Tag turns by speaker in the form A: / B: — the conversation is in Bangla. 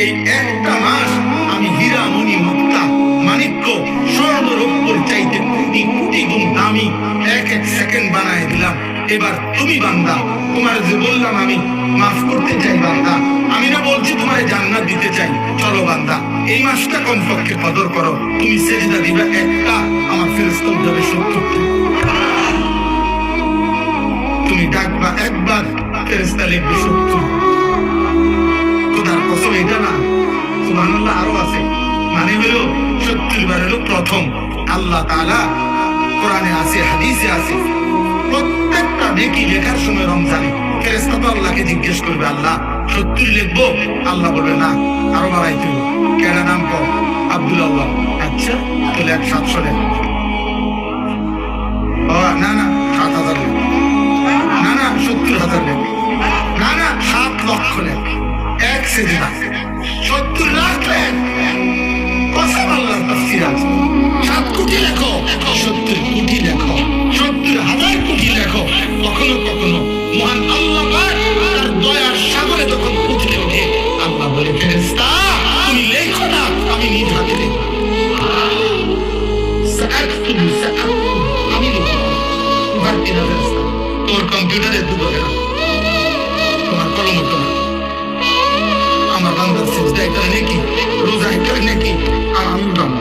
A: এই একটা মাস আমি হীরা মণি মুক্তা মাণিক্য স্বর্ণ রৌপ্যের চাইতে কোটি কোটি গুণ দামি এক এক সেকেন্ড বানায় দিলাম। এবার তুমি বান্দা, তোমার যে বললাম আমি মাফ করতে চাই বান্দা, আমি না বলছি তোমার জান্নাত দিতে চাই। চলো বান্দা, এই মাসটা কমপক্ষে কদর করো। তুমি সেজদা দিবা একটা, আমার ফেরেশতা উঠবে 70টা। তুমি ডাকবা একবার, ফেরেশতা লিখবে 70। খোদার কসম এটা না, সুবহানাল্লাহ আরো আছে। মানে হলো 70 বার হলো প্রথম। আল্লাহ তাআলা কোরআনে আছে, হাদিসে আছে, প্রত্যেকটা নেকি লেখার সময় রমজানে ফেরেশতা তো আল্লাহকে জিজ্ঞেস করবে, আল্লাহ 70 লিখবো? আল্লাহ বলবে না, আরো বাড়াইতে হবে। কেডা নাম কর? আব্দুল্লাহ। আচ্ছা তাহলে 700 লেখ। না না 7,000 লেখ। না না 70,000 লেখ। না না 7 লক্ষ লেখ। এক সেজদা 70 লাখ লেখ। কসম আল্লাহর তাফসীর আছে। 7 কোটি লেখো, 70 কোটি লেখো, 70,000 কোটি লেখো। কখনো কখনো মহান আল্লাহ পাক তার দয়ার সাগরে যখন উঠে ওঠে, আল্লাহ বলে, ফেরেশতা তুমি লেখো না, আমি নিজ হাতে লিখব। আমি লিখব। তোর কম্পিউটারে দুটো না, তোমার কলম হতো না। আমার বান্দার সিজদা এটা নাকি, রোজা এটা নাকি, আর আমি উঠাবো।